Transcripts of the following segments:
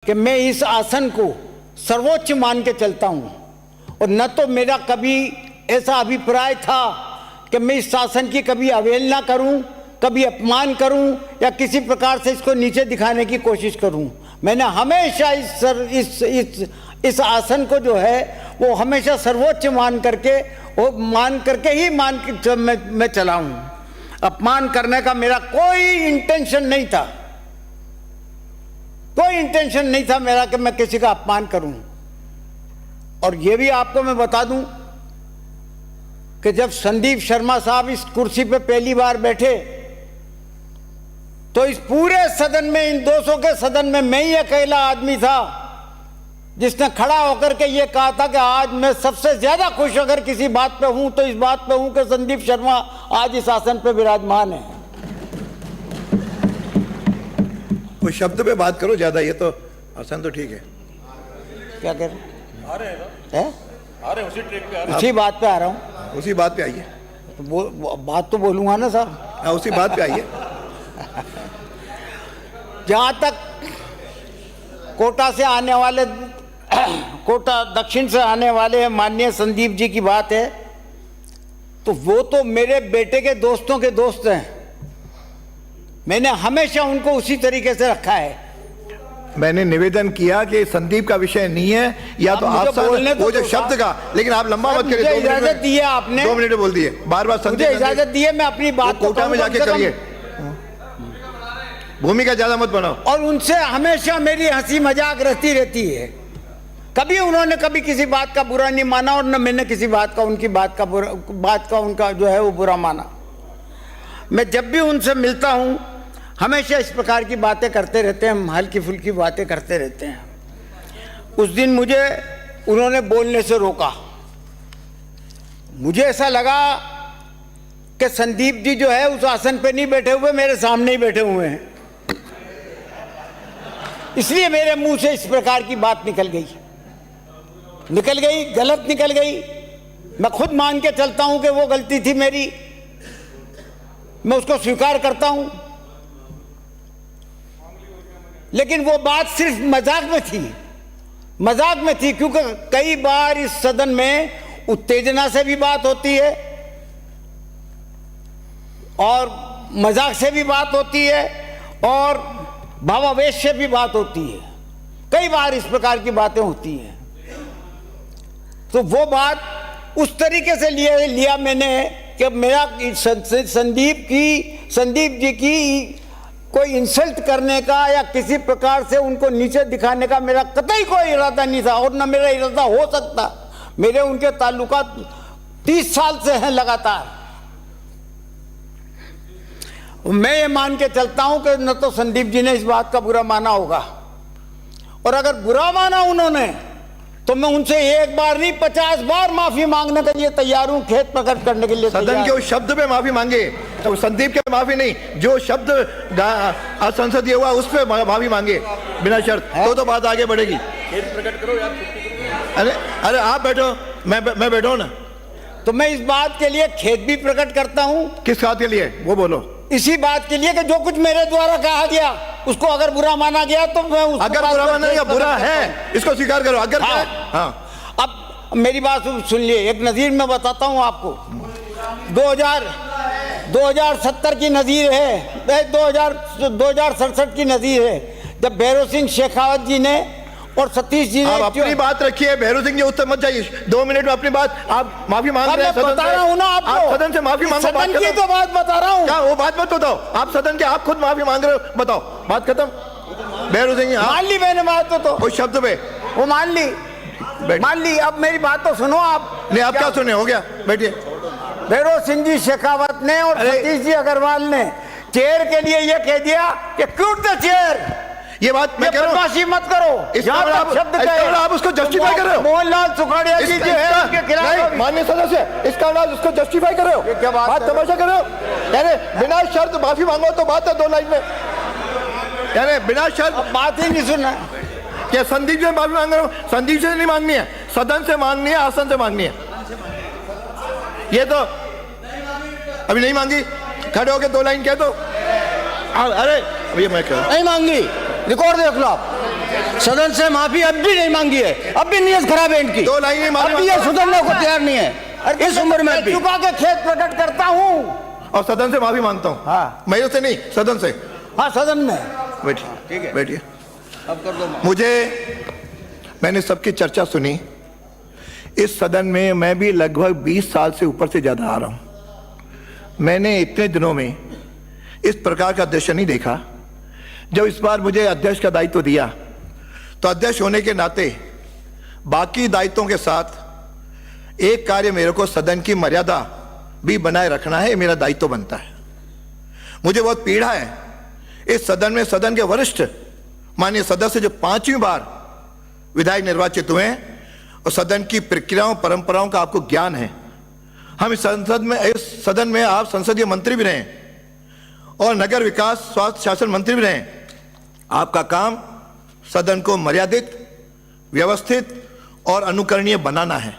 कि मैं इस आसन को सर्वोच्च मान के चलता हूं और न तो मेरा कभी ऐसा अभिप्राय था कि मैं इस आसन की कभी अवहेलना करूं, कभी अपमान करूं या किसी प्रकार से इसको नीचे दिखाने की कोशिश करूं। मैंने हमेशा इस आसन को जो है वो हमेशा सर्वोच्च मान करके ही मैं चला हूं। अपमान करने का मेरा कोई इंटेंशन नहीं था, कोई इंटेंशन नहीं था मेरा कि मैं किसी का अपमान करूं। और यह भी आपको मैं बता दूं कि जब संदीप शर्मा साहब इस कुर्सी पे पहली बार बैठे तो इस पूरे सदन में, इन 200 के सदन में मैं ही अकेला आदमी था जिसने खड़ा होकर के ये कहा था कि आज मैं सबसे ज्यादा खुश अगर किसी बात पे हूं तो इस बात पे हूं कि संदीप शर्मा आज इस आसन पे विराजमान है। कोई शब्द पे बात करो ज्यादा, ये तो आसन तो ठीक है। क्या कह रहे आ रहे हैं उसी ट्रैक पे आ रहे हैं। उसी बात पे आ रहा हूं। उसी बात पे आइए। तो बात तो बोलूंगा ना साहब। हाँ, उसी बात पे आइए। जहां तक कोटा से आने वाले, कोटा दक्षिण से आने वाले माननीय संदीप जी की बात है, तो वो तो मेरे बेटे के दोस्तों के दोस्त हैं। मैंने हमेशा उनको उसी तरीके से रखा है। मैंने निवेदन किया कि संदीप का विषय नहीं है, या तो आप बोलने वो जो शब्द का, लेकिन आप लंबा मत करिए। इजाजत दी है आपने, 2 मिनट बोल दिए, बार बार मुझे इजाजत दी है, मैं अपनी बात कोटा में जाके करिए, भूमिका ज्यादा मत बनाओ। और उनसे हमेशा मेरी हंसी मजाक रहती है। कभी उन्होंने कभी किसी बात का बुरा नहीं माना और न मैंने किसी बात का उनकी बात का उनका जो है वो बुरा माना। मैं जब भी उनसे मिलता हूं हमेशा इस प्रकार की बातें करते रहते हैं, हम हल्की फुल्की बातें करते रहते हैं। उस दिन मुझे उन्होंने बोलने से रोका। मुझे ऐसा लगा कि संदीप जी जो है उस आसन पे नहीं बैठे हुए, मेरे सामने ही बैठे हुए हैं, इसलिए मेरे मुंह से इस प्रकार की बात निकल गई, गलत निकल गई। मैं खुद मान के चलता हूं कि वो गलती थी मेरी, मैं उसको स्वीकार करता हूं, लेकिन वो बात सिर्फ मजाक में थी, क्योंकि कई बार इस सदन में उत्तेजना से भी बात होती है और मजाक से भी बात होती है और भावावेश से भी बात होती है। कई बार इस प्रकार की बातें होती हैं। तो वो बात उस तरीके से लिया मैंने कि मेरा संदीप जी की कोई इंसल्ट करने का या किसी प्रकार से उनको नीचे दिखाने का मेरा कतई कोई इरादा नहीं था और न मेरा इरादा हो सकता। मेरे उनके ताल्लुकात 30 साल से हैं लगातार। मैं ये मान के चलता हूं कि न तो संदीप जी ने इस बात का बुरा माना होगा, और अगर बुरा माना उन्होंने तो मैं उनसे एक बार नहीं 50 बार माफी मांगने के लिए तैयार हूं, खेद प्रकट करने के लिए। सदन के उस शब्द पे माफी मांगे, तो संदीप के माफी नहीं, जो शब्द असंसदीय हुआ उस पे माफी मांगे बिना शर्त, तो बात आगे बढ़ेगी। खेद प्रकट करो यार। अरे आप बैठो, मैं बैठो ना। तो मैं इस बात के लिए खेद भी प्रकट करता हूं। किस बात के लिए वो बोलो? इसी बात के लिए कि जो कुछ मेरे द्वारा कहा गया उसको अगर बुरा माना गया तो मैं अगर बुरा माना गया, बुरा है इसको स्वीकार करो। अगर हाँ। अब मेरी बात सुन लिए, एक नजीर मैं बताता हूं आपको। 2070 की नजीर है, 2067 की नजीर है, जब भैरव सिंह शेखावत जी ने और सतीश जी ने। आप अपनी बात रखिए, भैरव सिंह जी उत्तर मत जाइए। 2 मिनट में अपनी बात, आप माफी मांग रहे हैं। बता रहा हूं ना आपको, आप सदन से माफी मांगो। सदन की तो बात बता रहा हूं। क्या वो बात मत बताओ, आप सदन के आप खुद माफी मांग रहे हो, बताओ, बात खत्म। भैरव सिंह मान ली मैंने बात तो उस शब्द पे वो मान ली। अब मेरी बात तो सुनो आप। नहीं, आप क्या सुने? हो गया, बैठिए। भैरव सिंह जी शेखावत ने और सतीश जी अग्रवाल ने चेयर के लिए यह कह दिया कि क्यूट द चेयर। ये बात मैं कह रहा हूं, मत करो। आप उसको जस्टिफाई कर रहे हो। मोहनलाल सुखाड़िया जी जो है उनके खिलाफ माननीय सदस्य, इसका अंदाज उसको जस्टिफाई कर रहे हो। क्या बात तमाशा कर रहे हो? यानी बिना शर्त माफी मांगो तो बात है 2 लाइन में, यानी बिना शर्त बात ही नहीं सुनना। क्या संदीप से माफी मांग रहे हो? संदीप से नहीं मांगनी है, सदन से मांगनी है, आसन से मांगनी है। ये तो अभी नहीं मांगी, खड़े होके 2 लाइन कह दो। अरे अभी मैं कह नहीं मांगी, रिकॉर्ड देख लो आप। सदन से माफी अब भी नहीं मांगी है, अब भी नीयत खराब है इनकी, 2 लाइन ही माफी अब भी ये सुधरने को तैयार नहीं है इस उम्र में भी। चुका के खेत प्रकट करता हूँ और सदन से माफी मांगता हूँ। हाँ। मेरे से नहीं, सदन से। हाँ सदन में बैठिए, ठीक है, बैठिए। अब कर दो। मैंने सबकी चर्चा सुनी। इस सदन में मैं भी लगभग 20 साल से ऊपर से ज्यादा आ रहा हूं। मैंने इतने दिनों में इस प्रकार का दृश्य नहीं देखा। जब इस बार मुझे अध्यक्ष का दायित्व दिया तो अध्यक्ष होने के नाते बाकी दायित्वों के साथ एक कार्य मेरे को सदन की मर्यादा भी बनाए रखना है, मेरा दायित्व बनता है। मुझे बहुत पीड़ा है इस सदन में सदन के वरिष्ठ माननीय सदस्य जो 5वीं बार विधायक निर्वाचित हुए हैं और सदन की प्रक्रियाओं परंपराओं का आपको ज्ञान है। हम इस सदन में आप संसदीय मंत्री भी रहे और नगर विकास स्वास्थ्य शासन मंत्री भी रहे। आपका काम सदन को मर्यादित, व्यवस्थित और अनुकरणीय बनाना है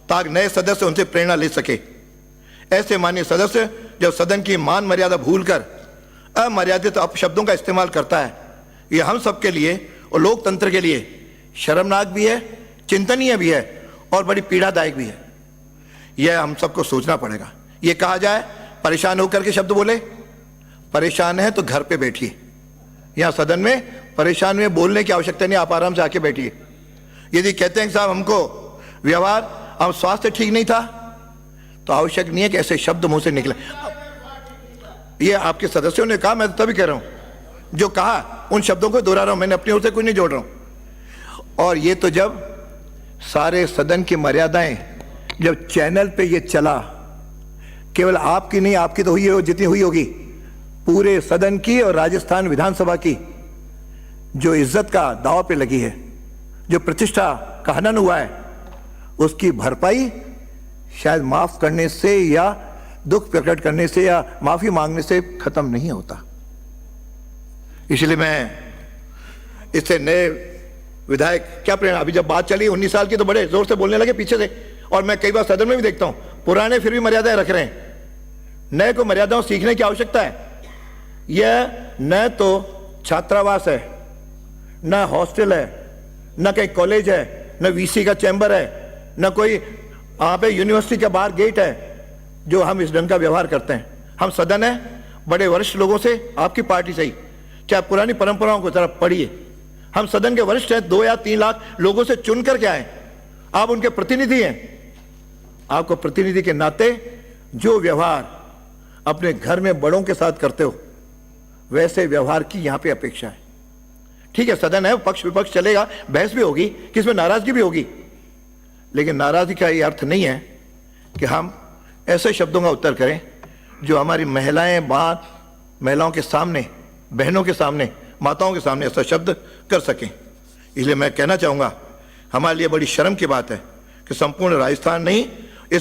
ताकि नए सदस्य उनसे प्रेरणा ले सके। ऐसे माननीय सदस्य जब सदन की मान मर्यादा भूलकर अमर्यादित अपशब्दों का इस्तेमाल करता है, यह हम सबके लिए और लोकतंत्र के लिए शर्मनाक भी है, चिंतनीय भी है और बड़ी पीड़ादायक भी है। यह हम सबको सोचना पड़ेगा। यह कहा जाए परेशान होकर के शब्द बोले, परेशान है तो घर पे बैठिए। यहां सदन में परेशान में बोलने की आवश्यकता नहीं, आप आराम से आके बैठिए। यदि कहते हैं कि साहब हमको व्यवहार, हम स्वास्थ्य ठीक नहीं था, तो आवश्यक नहीं है कि ऐसे शब्द मुंह से निकले। ये आपके सदस्यों ने कहा, मैं तभी कह रहा हूं, जो कहा उन शब्दों को दोहरा रहा हूं, मैंने अपनी ओर से कुछ नहीं जोड़ रहा हूं। और ये तो जब सारे सदन की मर्यादाएं जब चैनल पे ये चला, केवल आपकी नहीं, आपकी तो हुई है जितनी हुई होगी, पूरे सदन की और राजस्थान विधानसभा की जो इज्जत का दांव पे लगी है, जो प्रतिष्ठा का हनन हुआ है, उसकी भरपाई शायद माफ करने से या दुख प्रकट करने से या माफी मांगने से खत्म नहीं होता। इसलिए मैं इससे नए विधायक क्या प्रेरणा, अभी जब बात चली 19 साल की तो बड़े जोर से बोलने लगे पीछे से, और मैं कई बार सदन में भी देखता हूं पुराने फिर भी मर्यादाएं रख रहे हैं। नए को मर्यादाओं सीखने की आवश्यकता है। यह न तो छात्रावास है, न हॉस्टल है, न कहीं कॉलेज है, न वीसी का चैम्बर है, न कोई वहां पे यूनिवर्सिटी के बाहर गेट है जो हम इस ढंग का व्यवहार करते हैं। हम सदन है बड़े वरिष्ठ लोगों से, आपकी पार्टी से ही, चाहे पुरानी परंपराओं को तरफ पढ़िए। हम सदन के वरिष्ठ हैं, 2 या 3 लाख लोगों से चुन कर के आए, आप उनके प्रतिनिधि हैं। आपको प्रतिनिधि के नाते जो व्यवहार अपने घर में बड़ों के साथ करते हो, वैसे व्यवहार की यहां पे अपेक्षा है। ठीक है, सदन है, पक्ष विपक्ष चलेगा, बहस भी होगी, किसमें नाराजगी भी होगी, लेकिन नाराजगी का यह अर्थ नहीं है कि हम ऐसे शब्दों का उत्तर करें जो हमारी महिलाओं के सामने, बहनों के सामने, माताओं के सामने ऐसा शब्द कर सकें। इसलिए मैं कहना चाहूंगा, हमारे लिए बड़ी शर्म की बात है कि संपूर्ण राजस्थान नहीं